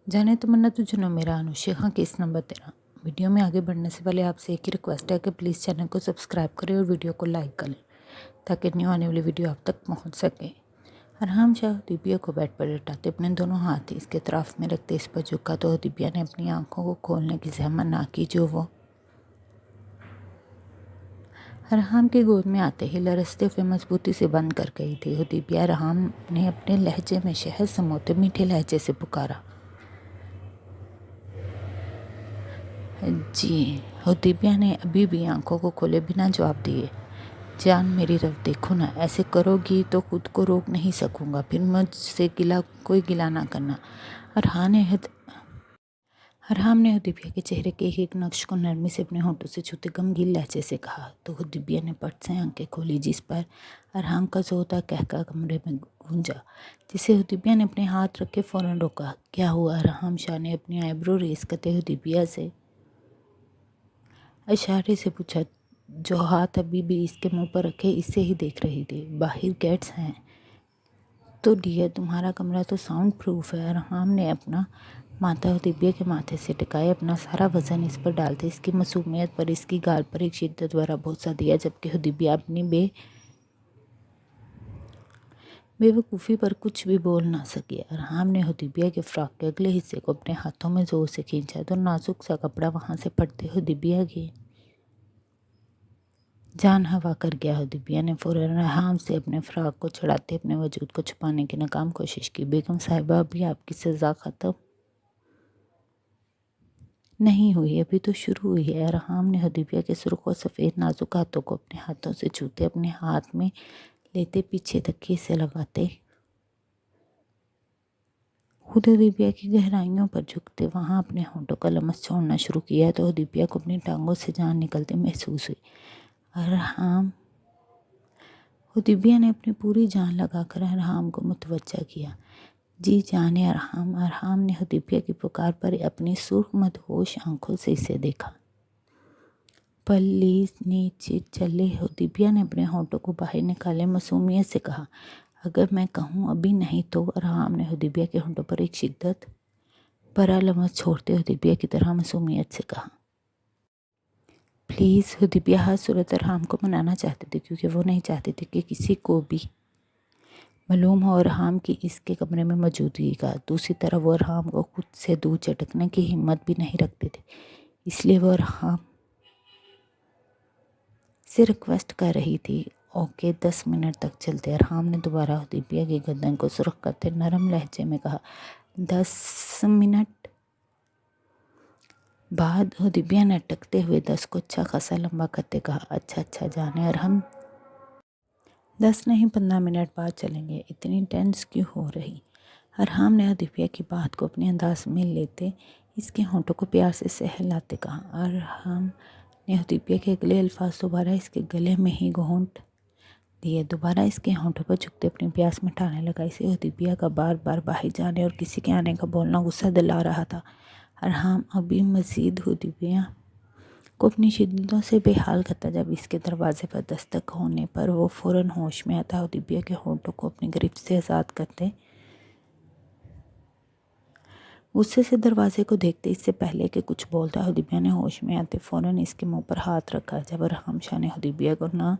जाने तमन्ना तुझे नो मेरा अनुष्का केस नंबर 13। वीडियो में आगे बढ़ने से पहले आपसे एक ही रिक्वेस्ट है कि प्लीज़ चैनल को सब्सक्राइब करें और वीडियो को लाइक करें ताकि न्यू आने वाली वीडियो आप तक पहुंच सके। अरहाम शाह दिव्या को बेड पर लेटाते अपने दोनों हाथ इसके तरफ में रखते इस पर झुका तो दिव्या ने अपनी आंखों को खोलने की जहमत ना की जो वो अरहाम की गोद में आते ही लरसते हुए मजबूती से बंद कर गई थी। दिव्या अरहाम ने अपने लहजे में शहद समोते मीठे लहजे से पुकारा, जी। और दिव्या ने अभी भी आंखों को खोले बिना जवाब दिए, जान मेरी तरफ देखो ना, ऐसे करोगी तो खुद को रोक नहीं सकूंगा, फिर मुझसे कोई गिला ना करना। अरहाम ने दिव्या के चेहरे के एक नक्श को नरमी से अपने होठों से छूते गमगीन लहजे से कहा तो दिव्या ने पट से आंखें खोली जिस पर अरहाम का जोरदार कहका कमरे में गूंजा, जिसे दिव्या ने अपने हाथ रख के फौरन रोका। क्या हुआ? अरहाम शाह ने अपनी आईब्रो रेस करते हुए दिव्या से इशारे से पूछा, जो हाथ अभी भी इसके मुंह पर रखे इसे ही देख रही थी। बाहर गेट्स हैं तो डियर, तुम्हारा कमरा तो साउंड प्रूफ है। अरहाम ने अपना माथा दिव्या के माथे से टिकाए, अपना सारा वजन इस पर डालते इसकी मासूमियत पर इसकी गाल पर एक शिद्दत भरा भरोसा दिया, जबकि दिव्या अपनी बेवकूफ़ी पर कुछ भी बोल ना सकी। अरहाम ने दिव्या के फ्रॉक के अगले हिस्से को अपने हाथों में जोर से खींचा तो नाजुक सा कपड़ा वहां से फटते हुए दिव्या की जान हवा कर गया हो। दिव्या ने फौरन अरहाम से अपने फ्रॉक को चढ़ाते अपने वजूद को छुपाने की नाकाम कोशिश की। बेगम साहिबा, अभी आपकी सज़ा ख़त्म नहीं हुई, अभी तो शुरू हुई है। अरहाम ने दिव्या के सुर्ख और सफ़ेद नाजुक हाथों को अपने हाथों से छूते अपने हाथ में लेते पीछे तकिए से लगाते खुद दिव्या की गहराइयों पर झुकते वहां अपने होंठों का लमस छोड़ना शुरू किया तो दिव्या को अपनी टांगों से जान निकलते महसूस हुई। अरहाम दिव्या ने अपनी पूरी जान लगाकर अरहाम को मुतवज्जा किया। जी जाने अरहाम। अरहाम ने दिव्या की पुकार पर अपनी सुर्ख मदहोश आंखों से इसे देखा। प्लीज नीचे चले हो, दिव्या ने अपने होंठों को बाहर निकाले मासूमियत से कहा। अगर मैं कहूँ अभी नहीं तो? अरहाम ने दिव्या के होंठों पर एक शिद्दत भरा लमस छोड़ते हुए दिव्या की तरह मासूमियत से कहा, प्लीज़। दिव्या हर सूरत अरहाम को मनाना चाहती थी क्योंकि वो नहीं चाहती थी कि किसी को भी मालूम हो अरहाम की इसके कमरे में मौजूदगी का। दूसरी तरफ वो अरहाम को खुद से दूर चटकने की हिम्मत भी नहीं रखते थे, इसलिए वो अरहाम से रिक्वेस्ट कर रही थी, ओके 10 मिनट तक चलते। अरहाम ने दोबारा दिव्या की गर्दन को सुर्ख करते नरम लहजे में कहा, 10 मिनट बाद दिव्या ने अटकते हुए 10 को अच्छा खासा लंबा करते कहा, अच्छा जाने। और हम 10 नहीं 15 मिनट बाद चलेंगे, इतनी टेंस क्यों हो रही? अरहाम ने दिव्या की बात को अपने अंदाज में लेते इसके होंठों को प्यार से सहलाते कहा। अरहाम ने दिव्या के अगले अल्फाज दोबारा इसके गले में ही घोंट दिए, दोबारा इसके होंठों पर झुकते अपनी प्यास मिटाने लगा। इसे दिव्या का बार बार बाहर जाने और किसी के आने का बोलना गुस्सा दिला रहा था। अरहाम अभी मज़ीद दिव्या को अपनी शिद्दतों से बेहाल करता। जब इसके दरवाजे पर दस्तक होने पर वो फ़ौरन होश में आता और दिव्या के होंठों को अपनी गिरफ्त से आज़ाद करते गुस्से से दरवाजे को देखते इससे पहले कि कुछ बोलता है दिव्या ने होश में आते फ़ौरन इसके मुंह पर हाथ रखा। जब अरहाम शाह ने दिव्या को ना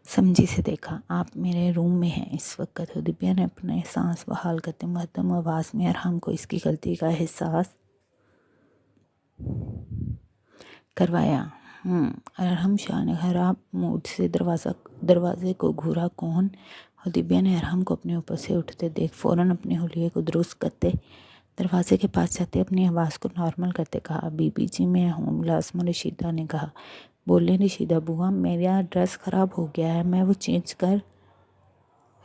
समझी से देखा, आप मेरे रूम में हैं इस वक्त। दिव्या ने अपने सांस बहाल करते मुहद्दम आवाज़ में अरहाम को इसकी गलती का एहसास करवाया। अरहम शाह ने खराब मूड से दरवाजे को घूरा। कौन? और दिव्या ने अरहम को अपने ऊपर से उठते देख फ़ौरन अपने हुलिये को दुरुस्त करते दरवाजे के पास जाते अपनी आवाज़ को नॉर्मल करते कहा, बीबी जी मैं हूँ, मुलाज़िम रशीदा ने कहा। बोले रशीदा बुआ, मेरा ड्रेस ख़राब हो गया है, मैं वो चेंज कर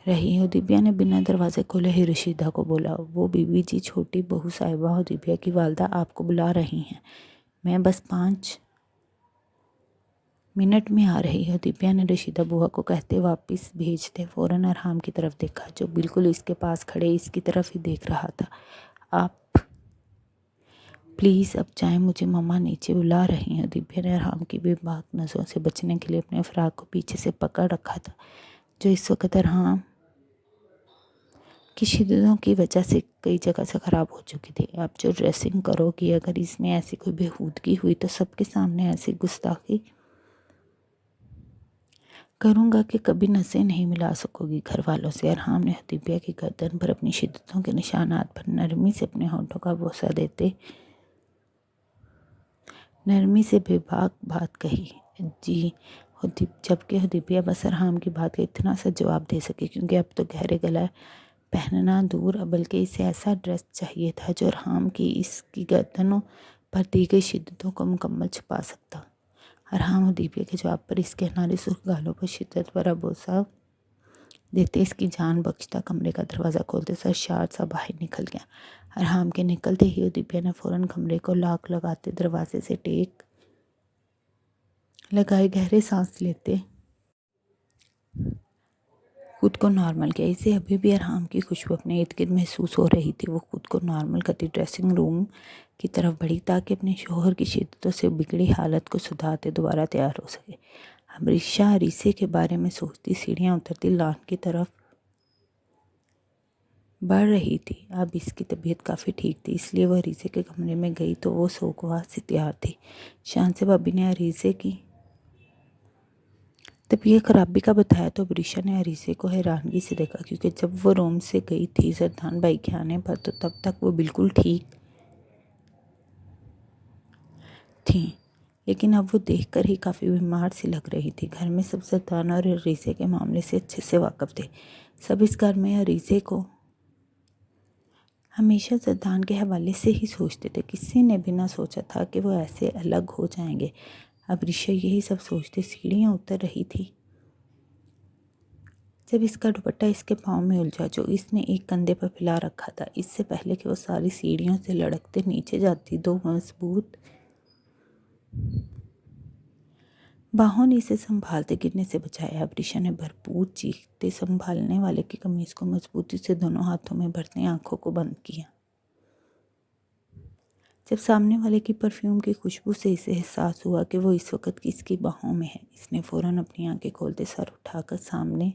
रही हूँ। दिव्या ने बिना दरवाजे खोले ही रशीदा को बोला, वो बीबी जी छोटी बहू साहिबा और दिव्या की वालदा आपको बुला रही हैं, मैं बस 5 मिनट में आ रही है। दिव्या ने रशीदा बुआ को कहते वापस भेजते फ़ौरन अरहाम की तरफ देखा जो बिल्कुल इसके पास खड़े इसकी तरफ ही देख रहा था। आप प्लीज़ अब जाएं, मुझे मम्मा नीचे बुला रही हैं। दिव्या ने अरहाम की बेबाक नज़रों से बचने के लिए अपने फ़्राक को पीछे से पकड़ रखा था जो इस वक्त अरहाम की शिद्दतों की वजह से कई जगह से ख़राब हो चुकी थी। अब जो ड्रेसिंग करोगी, अगर इसमें ऐसी कोई बेहूदगी हुई तो सबके सामने ऐसी गुस्ताखी करूँगा कि कभी नसें नहीं मिला सकोगी घर वालों से। अरहाम ने हदीबिया की गर्दन पर अपनी शिद्दतों के निशानात पर नरमी से अपने होठों का बोसा देते नरमी से बेबाक बात कही। जी जबकि हदीबिया बस अरहाम की बात का इतना सा जवाब दे सकी, क्योंकि अब तो गहरे गला पहनना दूर, बल्कि इसे ऐसा ड्रेस चाहिए था जो अरहाम की इसकी गर्दनों पर दी गई शिद्दतों को मुकम्मल छुपा सकता। अरहाम हदीबिया के जवाब पर इसके हमारी सुर्ख गालों पर शिद्दत भरा बोसा देते इसकी जान बख्शता कमरे का दरवाज़ा खोलते सरशार सा बाहर निकल गया। अरहाम के निकलते ही हदीबिया ने फ़ौरन कमरे को लॉक लगाते दरवाजे से टेक लगाए गहरे सांस लेते खुद को नॉर्मल किया। इसे अभी भी अरहाम की खुशबू अपने इर्द गिर्द महसूस हो रही थी। वो खुद को नॉर्मल करती ड्रेसिंग रूम की तरफ बढ़ी ताकि अपने शोहर की शिद्दतों से बिगड़ी हालत को सुधारते दोबारा तैयार हो सके। अमरीशा अरीसे के बारे में सोचती सीढ़ियाँ उतरती लॉन की तरफ बढ़ रही थी। अब इसकी तबीयत काफ़ी ठीक थी, इसलिए वह अरीसे के कमरे में गई तो वो सोगवार से तैयार थी। शांसे भाभी ने अरीसे की तबीयत खराबी का बताया तो अरीशा ने अरीसे को हैरानगी से देखा, क्योंकि जब वो रोम से गई थी जरदान भाई के आने पर तो तब तक वो बिल्कुल ठीक थी, लेकिन अब वो देखकर ही काफ़ी बीमार सी लग रही थी। घर में सब जरदान और अरीसे के मामले से अच्छे से वाकिफ थे। सब इस घर में अरीसे को हमेशा जरदान के हवाले से ही सोचते थे। किसी ने भी ना सोचा था कि वो ऐसे अलग हो जाएंगे। अब ऋषा यही सब सोचते सीढ़ियाँ उतर रही थी जब इसका दुपट्टा इसके पाँव में उलझा, जो इसने एक कंधे पर फैला रखा था। इससे पहले कि वो सारी सीढ़ियों से लड़कते नीचे जाती, दो मजबूत बाहों ने इसे संभालते गिरने से बचाया। अब ऋषा ने भरपूर चीखते संभालने वाले की कमीज को मजबूती से दोनों हाथों में भरते आंखों को बंद किया। जब सामने वाले की परफ्यूम की खुशबू से इसे एहसास हुआ कि वो इस वक्त किसकी बाहों में है, इसने फ़ौरन अपनी आंखें खोलते सर उठाकर सामने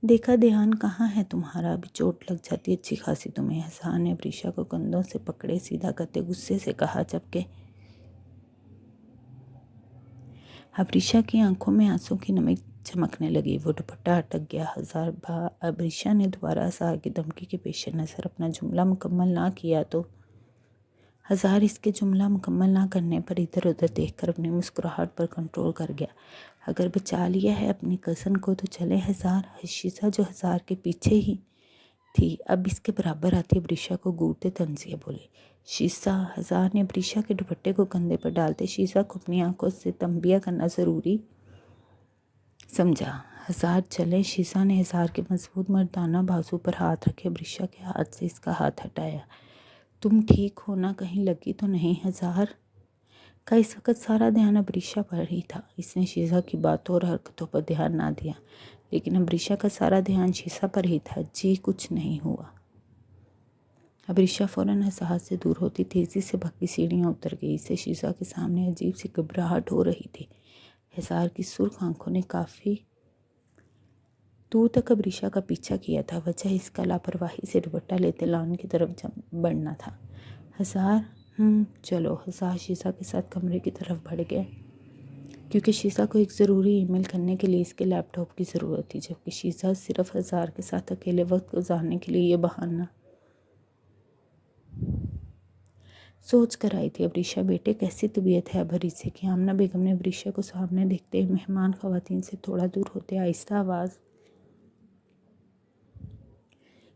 देखा। ध्यान कहाँ है तुम्हारा? अभी चोट लग जाती अच्छी खासी तुम्हें। हसन ने अरीशा को कंधों से पकड़े सीधा करते गुस्से से कहा, जबकि अरीशा की आंखों में आंसू की नमी चमकने लगी। वो दुपट्टा अटक गया। अरीशा ने दोबारा हज़ार की धमकी के पेश नज़र अपना जुमला मुकम्मल ना किया तो हज़ार इसके जुमला मुकम्मल ना करने पर इधर उधर देखकर अपनी मुस्कुराहट पर कंट्रोल कर गया। अगर बचा लिया है अपनी कज़न को तो चले हज़ार। शीशा जो हज़ार के पीछे ही थी अब इसके बराबर आती अरीशा को घूरते तंजिए बोले, शीशा। हज़ार ने अरीशा के दुपट्टे को कंधे पर डालते शीशा को अपनी आंखों से तंबिया करना ज़रूरी समझा। हज़ार चले। शीशा ने हज़ार के मजबूत मर्दाना बाजू पर हाथ रखे अरीशा के हाथ से इसका हाथ हटाया। तुम ठीक हो ना? कहीं लगी तो नहीं? हज़ार का इस वक्त सारा ध्यान अरीशा पर ही था। इसने शीशा की बातों और हरकतों पर ध्यान ना दिया, लेकिन अरीशा का सारा ध्यान शीशा पर ही था। जी कुछ नहीं हुआ। अरीशा फ़ौरन हज़ार से दूर होती तेज़ी से बाकी सीढ़ियाँ उतर गई। इसे शीशा के सामने अजीब सी घबराहट हो रही थी। हज़ार की सुर्ख आंखों ने काफ़ी दूर तक अरीशा का पीछा किया था। वजह इसका लापरवाही से दुपट्टा लेते लॉन की तरफ बढ़ना था। हज़ार चलो। हज़ार शीशा के साथ कमरे की तरफ बढ़ गए, क्योंकि शीशा को एक ज़रूरी ईमेल करने के लिए इसके लैपटॉप की ज़रूरत थी, जबकि शीशा सिर्फ हज़ार के साथ अकेले वक्त गुजारने के लिए ये बहाना सोच कर आई थी। अरीशा बेटे कैसी तबीयत है अब अरीसे की? आमना बेगम ने अरीशा को सामने देखते मेहमान ख़वातीन से थोड़ा दूर होते आहिस्ता आवाज़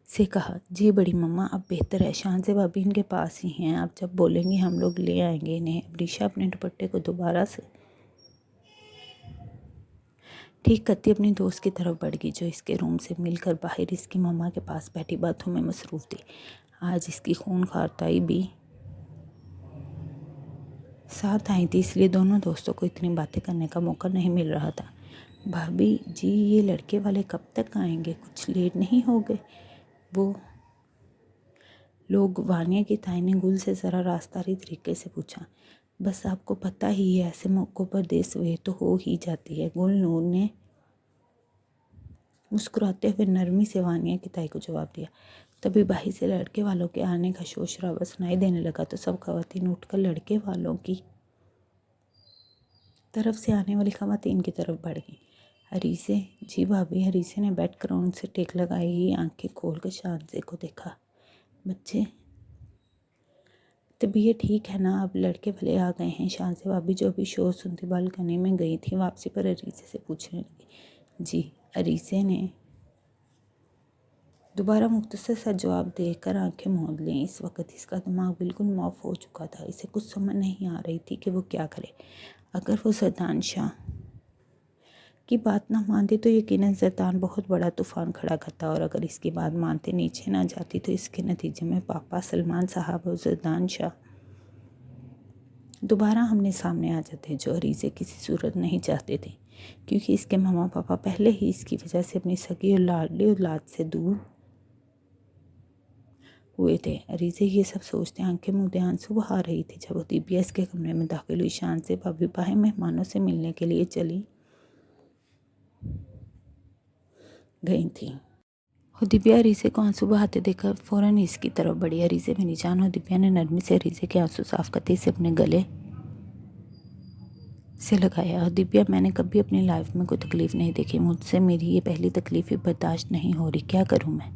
से कहा, जी बड़ी मम्मा अब बेहतर है। शांसे भाभी इनके पास ही हैं, आप जब बोलेंगे हम लोग ले आएंगे इन्हें। अरीशा अपने दुपट्टे को दोबारा से ठीक करती अपनी दोस्त की तरफ बढ़ गई, जो इसके रूम से मिलकर बाहर इसकी मम्मा के पास बैठी बातों में मसरूफ़ थी। आज इसकी खूनखार ताई भी साथ आई थी, इसलिए दोनों दोस्तों को इतनी बातें करने का मौका नहीं मिल रहा था। भाभी जी ये लड़के वाले कब तक आएंगे? कुछ लेट नहीं हो गए वो लोग? वानिया की ताई ने गुल से ज़रा रास्तारी तरीके से पूछा। बस आपको पता ही है, ऐसे मौक़ों पर देर सवेर तो हो ही जाती है। गुल नूर ने मुस्कुराते हुए नरमी से वानिया की ताई को जवाब दिया। तभी बाहर से लड़के वालों के आने का शोर शराबा सुनाई देने लगा तो सब खवातीन उठकर लड़के वालों की तरफ से आने वाली खवातीन की तरफ बढ़ गई। हरीसे, जी भाभी। हरीसे ने बैठ कर उनसे टेक लगाई ही आंखें खोलकर शांसे को देखा। बच्चे, तबीयत ठीक है ना? अब लड़के भले आ गए हैं? शांसे भाभी जो अभी शोर सुनती बालकनी में गई थी वापसी पर हरीसे से पूछने लगी। जी। हरीसे ने दोबारा मुख्तसर सा जवाब देकर आंखें मूंद लीं। इस वक्त इसका दिमाग बिल्कुल मौफ हो चुका था। इसे कुछ समझ नहीं आ रही थी कि वो क्या करे। अगर वो जरदान शाह की बात ना मानती तो यकीनन जरदान बहुत बड़ा तूफान खड़ा करता, और अगर इसकी बात मानते नीचे ना जाती तो इसके नतीजे में पापा सलमान साहब और जरदान शाह दोबारा हमने सामने आ जाते, जो हरीसे किसी सूरत नहीं चाहते थे, क्योंकि इसके मामा पापा पहले ही इसकी वजह से अपनी सगी और लाडली औलाद से दूर हुए थे। हरीसे ये सब सोचते आंखें मूंदे आंसू बहा रही थी जब दिव्या इसके कमरे में दाखिल हुई। शान से भाभी बाहर मेहमानों से मिलने के लिए चली गई थी। दिव्या हरीसे को आंसू बहाते देखकर फौरन इसकी तरफ बढ़ी। हरीसे मेरी जान हो। दिव्या ने नरमी से हरीसे के आंसू साफ करते इसे अपने गले से लगाया। और दिव्या, मैंने कभी अपनी लाइफ में कोई तकलीफ़ नहीं देखी। मुझसे मेरी ये पहली तकलीफ़ ही बर्दाश्त नहीं हो रही। क्या करूं मैं?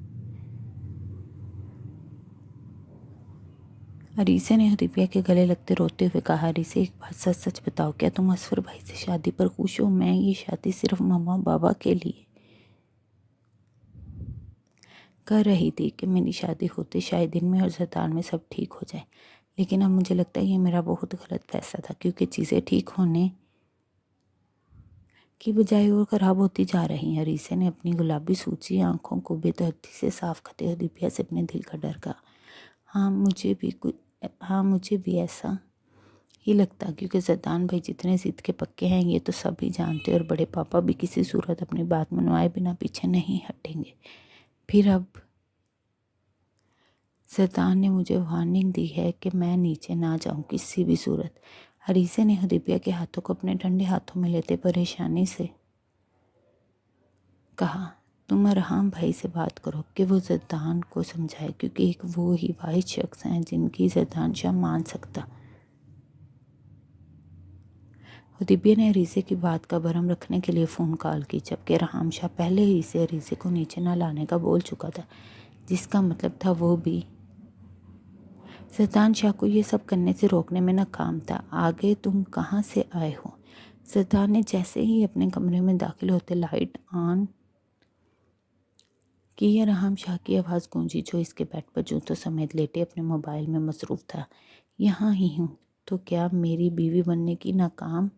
हरीसे ने दिव्या के गले लगते रोते हुए कहा। हरीसे, एक बात सच सच बताओ, क्या तुम असफर भाई से शादी पर खुश हो? मैं ये शादी सिर्फ मम्मा बाबा के लिए कर रही थी कि मेरी शादी होते शायद दिन में और जरदान में सब ठीक हो जाए, लेकिन अब मुझे लगता है ये मेरा बहुत गलत फैसला था, क्योंकि चीज़ें ठीक होने की बजाय और ख़राब होती जा रही हैं। हरीसे ने अपनी गुलाबी सूची आंखों को बेदर्दी से साफ करते हुए दिव्या से अपने दिल का डर कहा। हाँ, मुझे भी ऐसा ही लगता, क्योंकि जरदान भाई जितने ज़िद के पक्के हैं ये तो सभी जानते, और बड़े पापा भी किसी सूरत अपनी बात मनवाए बिना पीछे नहीं हटेंगे। फिर अब जरदान ने मुझे वार्निंग दी है कि मैं नीचे ना जाऊं किसी भी सूरत। हरीसे ने दिव्या के हाथों को अपने ठंडे हाथों में लेते परेशानी से कहा। तुम अरहाम भाई से बात करो कि वो जरदान को समझाए, क्योंकि एक वो ही वाहिद शख्स हैं जिनकी जरदान शाह मान सकता। दिव्या ने हरीसे की बात का भरम रखने के लिए फ़ोन कॉल की, जबकि अरहाम शाह पहले ही से हरीसे को नीचे न लाने का बोल चुका था, जिसका मतलब था वो भी जरदान शाह को ये सब करने से रोकने में नाकाम था। आगे तुम कहाँ से आए हो? जरदान ने जैसे ही अपने कमरे में दाखिल होते लाइट ऑन की, अरहाम शाह की आवाज़ गूंजी, जो इसके बेड पर जूतों समेत लेटे अपने मोबाइल में मसरूफ़ था। यहाँ ही हूँ। तो क्या मेरी बीवी बनने की नाकाम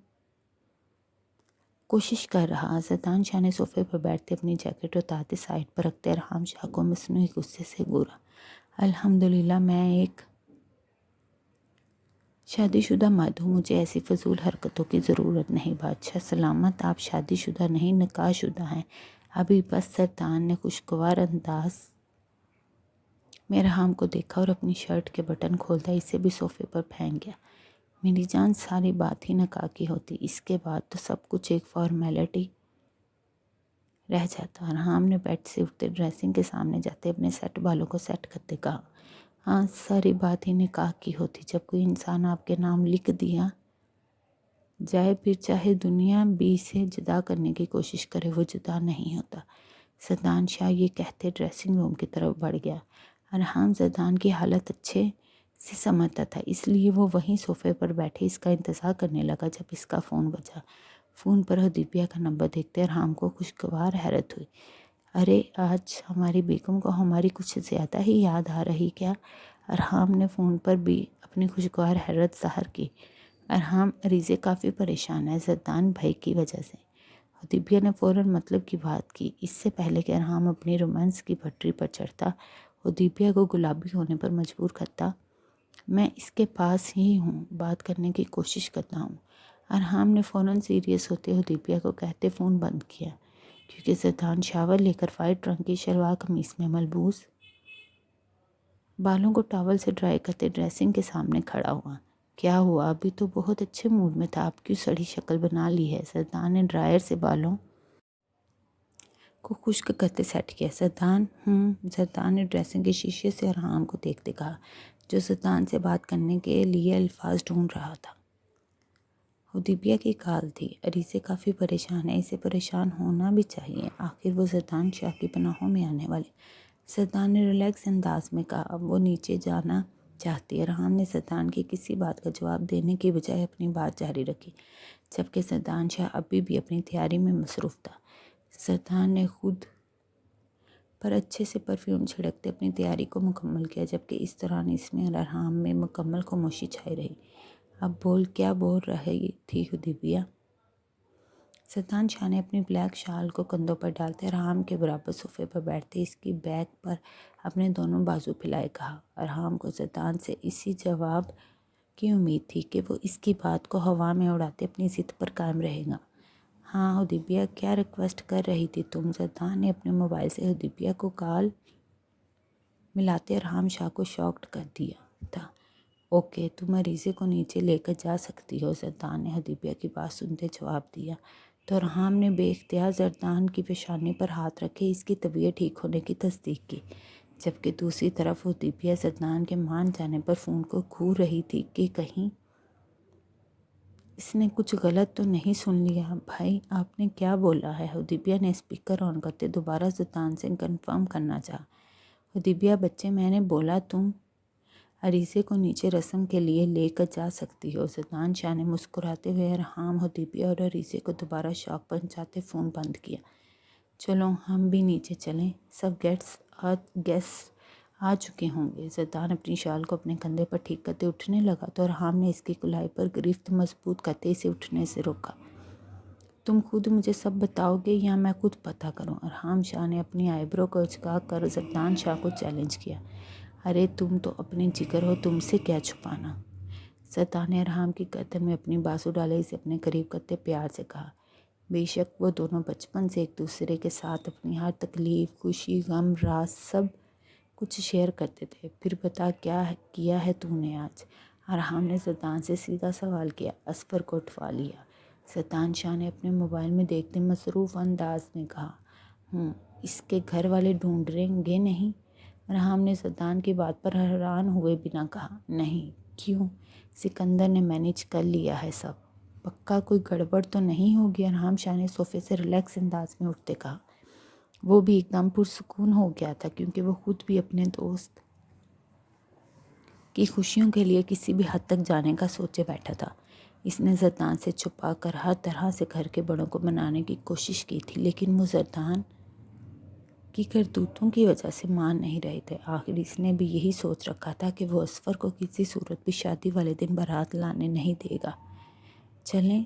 कोशिश कर रहा? जरदान शाह ने सोफे पर बैठते अपनी जैकेट उतारते साइड पर रखते अरहाम शाह को मसनूई गुस्से से घूरा। अल्हम्दुलिल्लाह, मैं एक शादीशुदा मर्द हूँ, मुझे ऐसी फजूल हरकतों की ज़रूरत नहीं। बादशाह सलामत, आप शादीशुदा नहीं निकाहशुदा हैं अभी। बस जरदान ने खुशगवार अंदाज में अरहाम को देखा और अपनी शर्ट के बटन खोलता इसे भी सोफे पर फेंक गया। मेरी जान, सारी बात ही निकाह की होती, इसके बाद तो सब कुछ एक फॉर्मेलिटी रह जाता। अरहाम ने बेड से उठते ड्रेसिंग के सामने जाते अपने सेट बालों को सेट करते कहा। हाँ, सारी बात ही निकाह की होती। जब कोई इंसान आपके नाम लिख दिया जाए, फिर चाहे दुनिया भी से जुदा करने की कोशिश करे, वो जुदा नहीं होता। जरदान शाह ये कहते ड्रेसिंग रूम की तरफ बढ़ गया। अरहाम जरदान की हालत अच्छे से समझता था, इसलिए वो वहीं सोफे पर बैठे इसका इंतज़ार करने लगा। जब इसका फ़ोन बजा, फ़ोन पर दिव्या का नंबर देखते अरहाम को खुशगवार हैरत हुई। अरे, आज हमारी बेगम को हमारी कुछ ज़्यादा ही याद आ रही क्या? अरहाम ने फ़ोन पर भी अपनी खुशगवार हैरत ज़ाहिर की। अरहाम, अरीज़े काफ़ी परेशान है जरदान भाई की वजह से। दिव्या ने फ़ौरन मतलब की बात की। इससे पहले कि अरहाम अपनी रोमांस की पटरी पर चढ़ता और दिव्या को गुलाबी होने पर मजबूर करता, मैं इसके पास ही हूँ, बात करने की कोशिश करता हूँ। अरहाम ने फ़ौरन सीरियस होते हुए दिव्या को कहते फ़ोन बंद किया, क्योंकि जरदान शावर लेकर वाइट रंग की शलवार कमीज में मलबूस बालों को टॉवल से ड्राई करते ड्रेसिंग के सामने खड़ा हुआ। क्या हुआ? अभी तो बहुत अच्छे मूड में था, आप क्यों सड़ी शक्ल बना ली है? जरदान ने ड्रायर से बालों को खुश्क करते सेट किया। जरदान ने ड्रेसिंग के शीशे से अरहाम को देखते कहा, जो जरदान से बात करने के लिए अल्फाज ढूंढ रहा था। हुदैबिया की कॉल थी। अरीसे काफ़ी परेशान है, इसे परेशान होना भी चाहिए, आखिर वो जरदान शाह की पनाहों में आने वाले। जरदान ने रिलैक्स अंदाज में कहा, अब वो नीचे जाना चाहती है। अरहाम ने जरदान की किसी बात का जवाब देने की बजाय अपनी बात जारी रखी, जबकि जरदान शाह अभी भी अपनी तैयारी में मसरूफ़ था। जरदान ने खुद पर अच्छे से परफ्यूम छिड़कते अपनी तैयारी को मुकम्मल किया, जबकि इस दौरान इसमें और अरहाम में मुकम्मल खामोशी छाई रही। अब क्या बोल रही थी हुदैबिया? जरदान शाह ने अपनी ब्लैक शाल को कंधों पर डालते अरहाम के बराबर सोफे पर बैठते इसकी बैक पर अपने दोनों बाजू फैलाए कहा। अरहाम को जरदान से इसी जवाब की उम्मीद थी कि वो इसकी बात को हवा में उड़ाते अपनी ज़िद पर कायम रहेगा। हाँ हुदैबिया, क्या रिक्वेस्ट कर रही थी तुम? जरदान ने अपने मोबाइल से हुदैबिया को कॉल मिलाते अरहाम शाह को शॉक्ड कर दिया था। ओके, तुम अरीज़े को नीचे लेकर जा सकती हो, जरदान ने हुदैबिया की बात सुनते जवाब दिया। तो अरहाम ने बेख्तियार जरदान की पेशानी पर हाथ रखे इसकी तबीयत ठीक होने की तस्दीक की, जबकि दूसरी तरफ हुदैबिया जरदान के मान जाने पर फ़ोन को घूर रही थी कि कहीं इसने कुछ गलत तो नहीं सुन लिया। भाई, आपने क्या बोला है? हुदैबिया ने स्पीकर ऑन करते दोबारा जरदान से कंफर्म करना चाहा। हुदैबिया बच्चे, मैंने बोला तुम अरीसे को नीचे रस्म के लिए लेकर जा सकती हो। जरदान शाह ने मुस्कुराते हुए अरहाम, हुदैबिया और अरीसे को दोबारा शॉक पहुंचाते फ़ोन बंद किया। चलो हम भी नीचे चलें, सब गेस्ट आ चुके होंगे। जरदान अपनी शाल को अपने कंधे पर ठीक करते उठने लगा तो अरहाम ने इसकी कुलाई पर गिरफ्त मजबूत करते इसे उठने से रोका। तुम खुद मुझे सब बताओगे या मैं खुद पता करूं? अरहाम शाह ने अपनी आईब्रो को उचका कर जरदान शाह को चैलेंज किया। अरे तुम तो अपने जिगर हो, तुमसे क्या छुपाना? जरदान ने अरहाम की गर्दन में अपनी बाजू डाले इसे अपने करीब करते प्यार से कहा। बेशक वो दोनों बचपन से एक दूसरे के साथ अपनी हर तकलीफ़, खुशी, गम, राज सब कुछ शेयर करते थे। फिर बता, क्या किया है तूने आज? अरहाम ने जरदान से सीधा सवाल किया। असफर को उठवा लिया, जरदान शाह ने अपने मोबाइल में देखते मसरूफ़ अंदाज में कहा। इसके घर वाले ढूंढेंगे नहीं? अरहाम ने जरदान की बात पर हैरान हुए बिना कहा। नहीं। क्यों? सिकंदर ने मैनेज कर लिया है सब। पक्का कोई गड़बड़ तो नहीं होगी? अरहाम शाह ने सोफे से रिलैक्स अंदाज में उठते कहा। वो भी एकदम पुरसुकून हो गया था, क्योंकि वो खुद भी अपने दोस्त की खुशियों के लिए किसी भी हद तक जाने का सोचे बैठा था। इसने जरदान से छुपा कर हर तरह से घर के बड़ों को मनाने की कोशिश की थी, लेकिन वो जरदान की करतूतों की वजह से मान नहीं रहे थे। आखिर इसने भी यही सोच रखा था कि वो असफर को किसी सूरत भी शादी वाले दिन बारात लाने नहीं देगा। चलें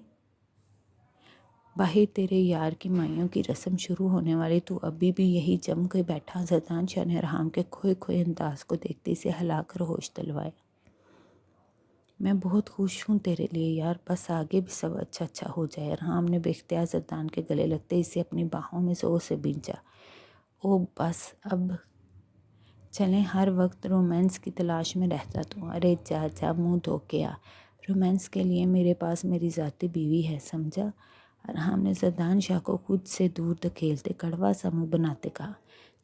बाहर, तेरे यार की माइयों की रस्म शुरू होने वाली, तू अभी भी यही जम के बैठा? जरदान शाह ने अरहाम के खोए खोए अंदाज को देखते इसे हिलाकर होश दिलवाया। मैं बहुत खुश हूँ तेरे लिए यार, बस आगे भी सब अच्छा अच्छा हो जाए। अरहाम ने बेख्तियार जरदान के गले लगते इसे अपनी बाहों में जोर से भींचा। ओ बस अब चलें, हर वक्त रोमांस की तलाश में रहता तू। अरे जा जा, मुँह धो के आ। रोमांस के लिए मेरे पास मेरी ज़ाती बीवी है, समझा? अरहाम ने जरदान शाह को खुद से दूर धकेलते कड़वा सा मुँह बनाते कहा।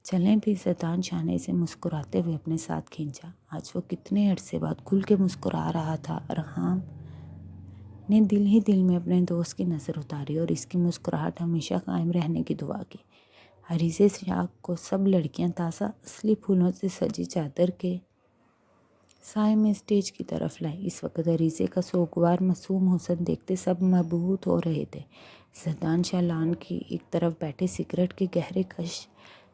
चलें भी? जरदान शाह ने इसे मुस्कुराते हुए अपने साथ खींचा। आज वो कितने अरसे बाद खुल के मुस्कुरा रहा था। अरहाम ने दिल ही दिल में अपने दोस्त की नज़र उतारी और इसकी मुस्कुराहट हमेशा कायम रहने की दुआ की। अरीसे शाह को सब लड़कियां ताज़ा असली फूलों से सजी चादर के साए में स्टेज की तरफ लाई। इस वक्त अरीसे का सोगवार मासूम हुस्न देखते सब मबहूत हो रहे थे। जरदान शाह लान की एक तरफ बैठे सिगरेट के गहरे कश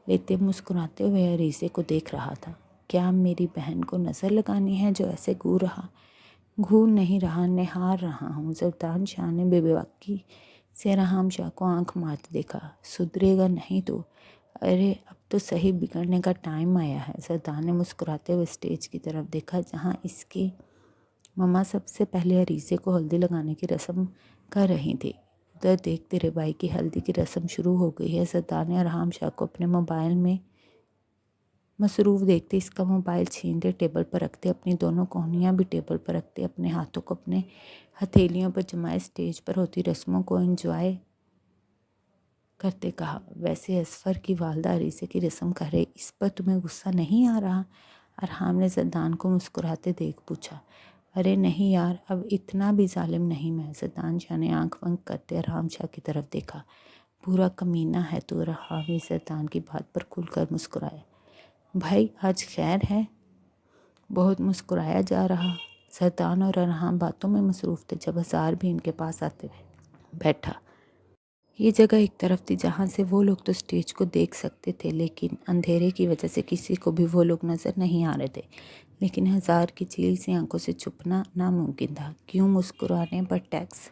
लेते मुस्कुराते हुए अरीसे को देख रहा था। क्या मेरी बहन को नज़र लगानी है जो ऐसे घूर नहीं रहा, निहार रहा हूँ? जरदान शाह ने बेबाकी से अरहाम शाह को आंख मारते देखा। सुधरेगा नहीं तो? अरे अब तो सही बिगड़ने का टाइम आया है। जरदान ने मुस्कुराते हुए स्टेज की तरफ देखा, जहाँ इसकी मम्मा सबसे पहले अरीसे को हल्दी लगाने की रस्म कर रही थी। उधर देख, तेरे भाई की हल्दी की रस्म शुरू हो गई है। जरदान ने अरहाम शाह को अपने मोबाइल में मसरूफ़ देखते इसका मोबाइल छीनते टेबल पर रखते, अपनी दोनों कोहनियाँ भी टेबल पर रखते, अपने हाथों को अपने हथेलियों पर जमाए स्टेज पर होती रस्मों को एंजॉय करते कहा, वैसे असफ़र की वालदा अरीसे की रस्म करे, इस पर तुम्हें गुस्सा नहीं आ रहा? अरहाम ने ज़द्दान को मुस्कुराते देख पूछा। अरे नहीं यार, अब इतना भी जालिम नहीं मैं। ज़द्दान शाह ने आंख बंद करते अरहाम शाह की तरफ देखा। पूरा कमीना है तो। अरहाम ने ज़द्दान की बात पर खुलकर मुस्कुराया। भाई आज खैर है? बहुत मुस्कुराया जा रहा। ज़द्दान और अरहाम बातों में मसरूफ़ थे जब हज़ार भी इनके पास आते हुए बैठा। ये जगह एक तरफ थी जहाँ से वो लोग तो स्टेज को देख सकते थे, लेकिन अंधेरे की वजह से किसी को भी वो लोग नज़र नहीं आ रहे थे। लेकिन हज़ार की झील सी आंखों से छुपना नामुमकिन था। क्यों मुस्कुराने पर टैक्स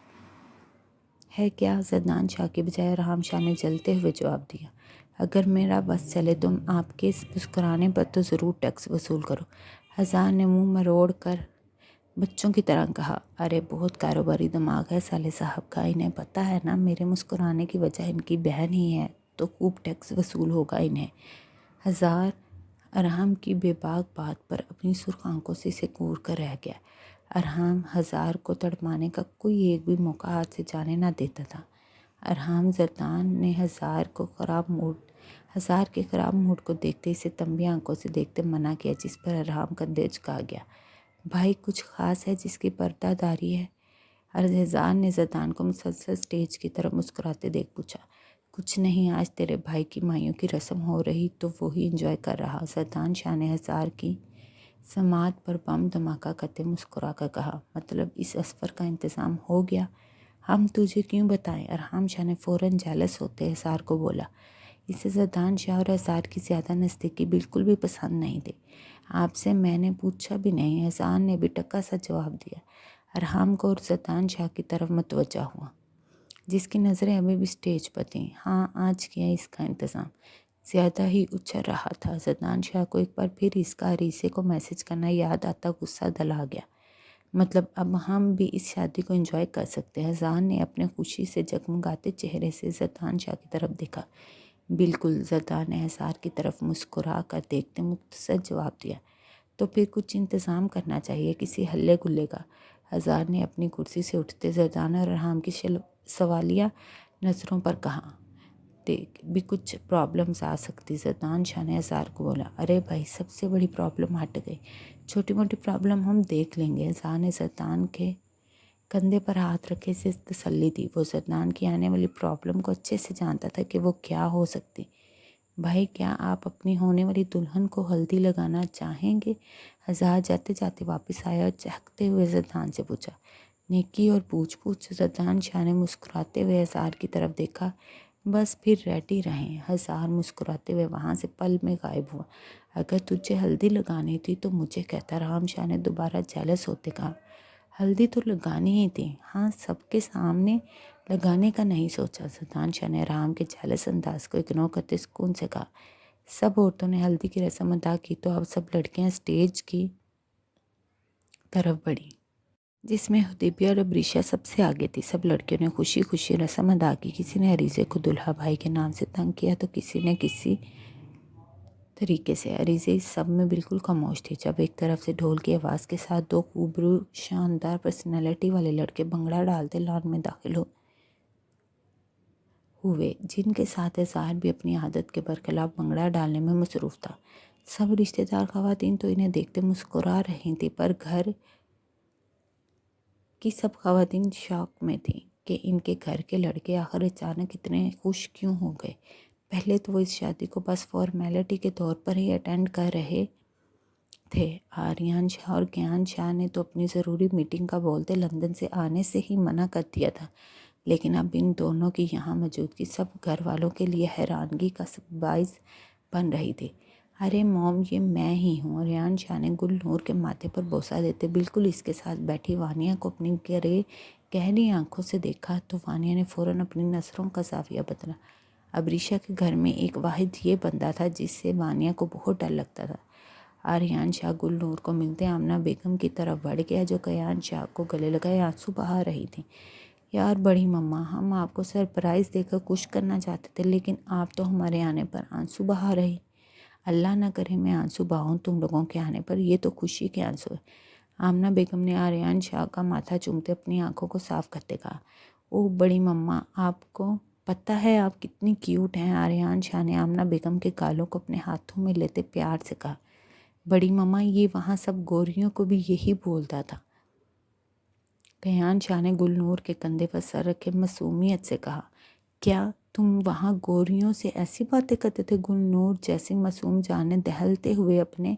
है क्या? ज़द्दान शाह के बजाय अरहाम शाह ने जलते हुए जवाब दिया। अगर मेरा बस चले तो आपके इस मुस्कुराने पर तो ज़रूर टैक्स वसूल करो। हज़ार ने मुंह मरोड़ कर बच्चों की तरह कहा। अरे बहुत कारोबारी दिमाग है साले साहब का, इन्हें पता है ना मेरे मुस्कुराने की वजह इनकी बहन ही है, तो खूब टैक्स वसूल होगा इन्हें। हज़ार अरहाम की बेबाक बात पर अपनी सुर्ख आंखों से सिकुड़ कर रह गया। अरहाम हज़ार को तड़पाने का कोई एक भी मौका हाथ से जाने ना देता था। अरहाम ज़द्दान ने हज़ार के ख़राब मूड को देखते इसे तंबी आंखों से देखते मना किया, जिस पर अरहाम कंधे झुका गया। भाई कुछ ख़ास है जिसकी पर्दादारी है? हज़ार ने ज़द्दान को मुसलसल स्टेज की तरफ मुस्कुराते देख पूछा। कुछ नहीं, आज तेरे भाई की माइयों की रस्म हो रही तो वो ही इंजॉय कर रहा। ज़द्दान शाह ने हज़ार की समात पर बम धमाका करते मुस्कुरा कर कहा। मतलब इस असफ़र का इंतज़ाम हो गया? हम तुझे क्यों बताएं? अरहाम शाह ने फ़ौरन जेलस होते हज़ार को बोला। इसे ज़द्दान शाह और हज़ार की ज़्यादा नज़दीकी बिल्कुल भी पसंद नहीं थी। आपसे मैंने पूछा भी नहीं, हज़ार ने भी टक्का सा जवाब दिया। अरहाम को और ज़द्दान शाह की तरफ मुतवज्जा हुआ, जिसकी नज़रें अभी भी स्टेज पर थीं। हाँ, आज किया इसका इंतज़ाम। ज़्यादा ही उछल रहा था। ज़द्दान शाह को एक बार फिर इसका अरीसे को मैसेज करना याद आता गुस्सा दला गया। मतलब अब हम भी इस शादी को एंजॉय कर सकते हैं। हज़ार ने अपने खुशी से जगमगाते चेहरे से ज़द्दान शाह की तरफ देखा। बिल्कुल, ज़द्दान ने हज़ार की तरफ मुस्कुरा कर देखते मुख्तसर जवाब दिया। तो फिर कुछ इंतज़ाम करना चाहिए, किसी हल्ले गुल्ले का। हज़ार ने अपनी कुर्सी से उठते ज़द्दान और अरहाम की सवालिया नज़रों पर कहा। देख भी कुछ प्रॉब्लम्स आ सकती। ज़द्दान शाह ने हज़ार को बोला। अरे भाई, सबसे बड़ी प्रॉब्लम हट गई, छोटी मोटी प्रॉब्लम हम देख लेंगे। हज़ार ने ज़द्दान के कंधे पर हाथ रखे से तसल्ली दी। वो ज़द्दान की आने वाली प्रॉब्लम को अच्छे से जानता था कि वो क्या हो सकती। भाई, क्या आप अपनी होने वाली दुल्हन को हल्दी लगाना चाहेंगे? हज़ार जाते जाते वापस आया और चहकते हुए ज़द्दान से पूछा। नेकी और पूछ ज़द्दान शाह ने मुस्कुराते हुए हज़ार की तरफ देखा। बस फिर रेडी रहें। हज़ार मुस्कुराते हुए वहाँ से पल में गायब हुआ। अगर तुझे हल्दी लगानी थी तो मुझे कहता, अरहाम शाह ने दोबारा जेलस होते कहा। हल्दी तो लगानी ही थी, हाँ, सबके सामने लगाने का नहीं सोचा। ज़द्दान शाह ने अरहाम के जेलस अंदाज को इग्नोर करते सुकून से कहा। सब औरतों ने हल्दी की रस्म अदा की तो अब सब लड़कियां स्टेज की तरफ बढ़ी, जिसमें हुदैबिया और अबरीशा सबसे आगे थी। सब लड़कियों ने खुशी खुशी रस्म अदा की। किसी ने अरीज़े को दुल्हा भाई के नाम से तंग किया तो किसी ने किसी तरीके से। अरीज़े इस सब में बिल्कुल खामोश थी। जब एक तरफ से ढोल की आवाज़ के साथ दो खूबरू शानदार पर्सनैलिटी वाले लड़के भंगड़ा डालते लॉन में दाखिल हुए, जिनके साथ हज़ार भी अपनी आदत के बरखिलाफ भंगड़ा डालने में मसरूफ़ था। सब रिश्तेदार ख़वातीन तो इन्हें देखते मुस्कुरा रही थी, पर घर की सब ख़वातीन शौक में थीं कि इनके घर के लड़के आखिर अचानक इतने खुश क्यों हो गए। पहले तो वो इस शादी को बस फॉर्मेलिटी के तौर पर ही अटेंड कर रहे थे। आर्यन शाह और ज्ञान शाह ने तो अपनी ज़रूरी मीटिंग का बोलते लंदन से आने से ही मना कर दिया था, लेकिन अब इन दोनों की यहाँ मौजूदगी सब घर वालों के लिए हैरानगी का बाइस बन रही थी। अरे मॉम, ये मैं ही हूँ। आर्यन शाह ने गुलनूर के माथे पर बोसा देते बिल्कुल इसके साथ बैठी वानिया को अपनी गहरी आंखों से देखा तो वानिया ने फ़ौरन अपनी नज़रों का जाविया बदला। अबरीशा के घर में एक वाहिद ये बंदा था जिससे वानिया को बहुत डर लगता था। आर्यन शाह गुलनूर को मिलते आमना बेगम की तरफ बढ़ गया, जो कयान शाह को गले लगाए आंसू बहा रही थी। यार बड़ी मम्मा, हम आपको सरप्राइज़ देकर खुश करना चाहते थे, लेकिन आप तो हमारे आने पर आंसू बहा रही। अल्लाह ना करे मैं आंसू बहाऊं तुम लोगों के आने पर, ये तो खुशी के आंसू है। आमना बेगम ने आर्यन शाह का माथा चूमते अपनी आंखों को साफ करते कहा। ओह बड़ी मम्मा, आपको पता है आप कितनी क्यूट हैं। आर्यान शाह ने आमना बेगम के गालों को अपने हाथों में लेते प्यार से कहा। बड़ी मम्मा, ये वहाँ सब गोरियों को भी यही बोलता था। कयान शाह ने गुलनूर के कंधे पर सर रखे मासूमियत से कहा, क्या तुम वहाँ गोरियों से ऐसी बातें करते थे? गुलनूर जैसी मासूम जान ने दहलते हुए अपने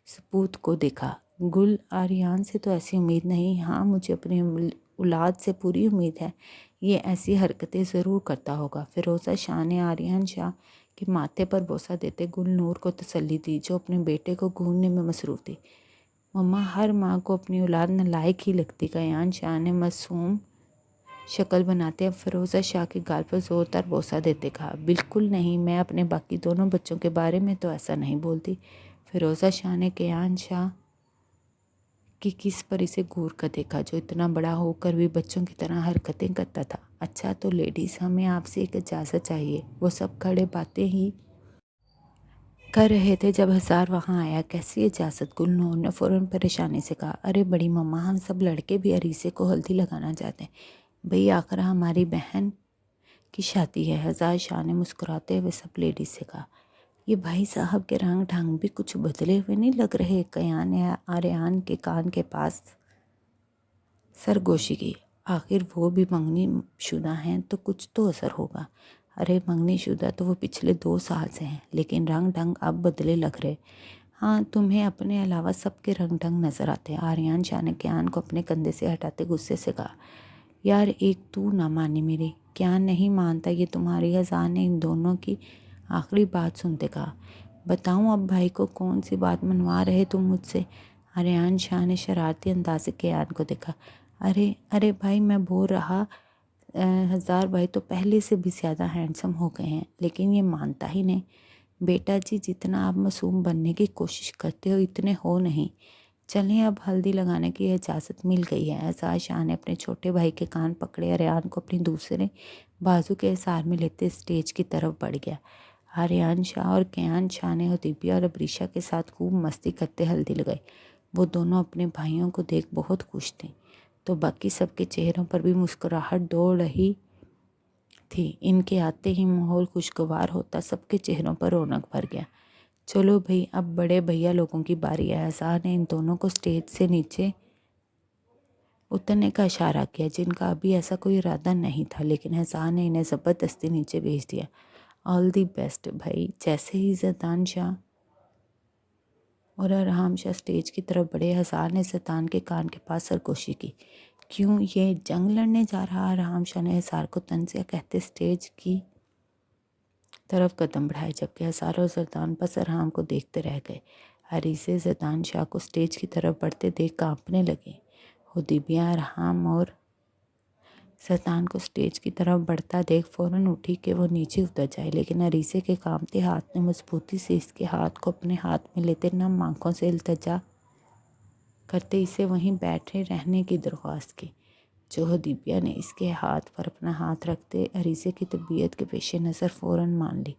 सपूत को देखा। गुल, आर्यान से तो ऐसी उम्मीद नहीं। हाँ, मुझे अपनी औलाद से पूरी उम्मीद है, ये ऐसी हरकतें ज़रूर करता होगा। फिरोज़ा शाह ने आर्यान शाह के माथे पर बोसा देते गुलनूर को तसल्ली दी, जो अपने बेटे को घूरने में मसरूफ़ थी। मम्मा, हर माँ को अपनी औलाद नालायक ही लगती। कयान शाह ने मासूम शक्ल बनाते अब फिरोज़ा शाह के गाल पर ज़ोरदार बोसा देते कहा, बिल्कुल नहीं, मैं अपने बाकी दोनों बच्चों के बारे में तो ऐसा नहीं बोलती। फिरोज़ा शाह ने कयान शाह कि किस पर इसे घूर कर देखा, जो इतना बड़ा होकर भी बच्चों की तरह हरकतें करता था। अच्छा तो लेडीज़, हमें आपसे एक इजाज़त चाहिए। वो सब खड़े बातें ही कर रहे थे जब हज़ार वहाँ आया। कैसी इजाज़त? गुलनूर ने फ़ौरन परेशानी से कहा। अरे बड़ी मम्मा, हम सब लड़के भी अरीसे को हल्दी लगाना चाहते हैं। भई आखिर हमारी बहन की शादी है। हज़ार शाह ने मुस्कुराते हुए सब लेडीज़ से कहा। ये भाई साहब के रंग ढंग भी कुछ बदले हुए नहीं लग रहे। कयान ने आर्यान के कान के पास सरगोशी की। आखिर वो भी मंगनी शुदा हैं तो कुछ तो असर होगा। अरे मंगनी शुदा तो वो पिछले 2 साल से हैं, लेकिन रंग ढंग अब बदले लग रहे। हाँ, तुम्हें अपने अलावा सबके रंग ढंग नजर आते हैं। आर्यान शाह ने क्यान को अपने कंधे से हटाते गुस्से से कहा। यार, एक तू ना मानी मेरी। क्यान नहीं मानता ये तुम्हारी। हज़ार ने इन दोनों की आखिरी बात सुनते कहा। बताऊं अब भाई को कौन सी बात मनवा रहे तुम मुझसे? आर्यान शाह ने शरारती अंदाज से क्यान को देखा। अरे अरे भाई, मैं बोल रहा हज़ार भाई तो पहले से भी ज़्यादा हैंडसम हो गए हैं, लेकिन ये मानता ही नहीं। बेटा जी, जितना आप मासूम बनने की कोशिश करते हो इतने हो नहीं। चलें, अब हल्दी लगाने की इजाज़त मिल गई है। एजाज शाह ने अपने छोटे भाई के कान पकड़े आर्यान को अपनी दूसरे बाजू के इशार में लेते स्टेज की तरफ बढ़ गया। आर्यान शाह और कयान शाह ने हदीबिया और अबरीशा के साथ खूब मस्ती करते हल्दी लगाई। वो दोनों अपने भाइयों को देख बहुत खुश थे, तो बाकी सबके चेहरों पर भी मुस्कुराहट दौड़ रही थी। इनके आते ही माहौल खुशगवार होता, सबके चेहरों पर रौनक भर गया। चलो भाई, अब बड़े भैया लोगों की बारी है। हज़ार ने इन दोनों को स्टेज से नीचे उतरने का इशारा किया, जिनका अभी ऐसा कोई इरादा नहीं था, लेकिन हज़ार ने इन्हें ज़बरदस्ती नीचे भेज दिया। ऑल दी बेस्ट भाई। जैसे ही जैतान शाह और अरहाम शाह स्टेज की तरफ बढ़े, हज़ार ने जैतान के कान के पास सरगोशी की। क्यों, ये जंग लड़ने जा रहा? अरहाम शाह ने हज़ार को तंज़िया कहते स्टेज की तरफ कदम बढ़ाए, जबकि हज़ार और जैतान बस अरहाम को देखते रह गए। अरीसे जैतान शाह को स्टेज की तरफ बढ़ते देख कांपने लगे। हुदैबिया अरहाम और जैतान को स्टेज की तरफ बढ़ता देख फ़ौरन उठी कि वो नीचे उतर जाए, लेकिन अरीसे के कांपते हाथ ने मजबूती से इसके हाथ को अपने हाथ में लेते नम आंखों से इल्तिजा करते इसे वहीं बैठे रहने की दरख्वास्त की। जो हदीबिया ने इसके हाथ पर अपना हाथ रखते अरीसे की तबीयत के पेश नज़र फ़ौरन मान ली।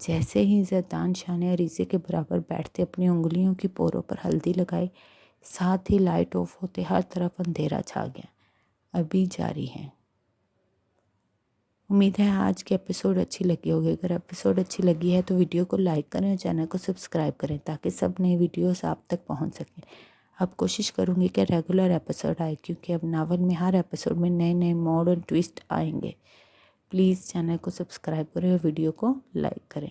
जैसे ही जैतान शाह ने अरीसे के बराबर बैठते अपनी उंगलियों की पोरों पर हल्दी लगाई, साथ ही लाइट ऑफ होते हर तरफ अंधेरा छा गया। अभी जारी है। उम्मीद है आज की एपिसोड अच्छी लगी होगी। अगर एपिसोड अच्छी लगी है तो वीडियो को लाइक करें और चैनल को सब्सक्राइब करें, ताकि सब नई वीडियोस आप तक पहुंच सकें। अब कोशिश करूंगी कि रेगुलर एपिसोड आए, क्योंकि अब नावल में हर एपिसोड में नए नए मोड और ट्विस्ट आएंगे। प्लीज़ चैनल को सब्सक्राइब करें और वीडियो को लाइक करें।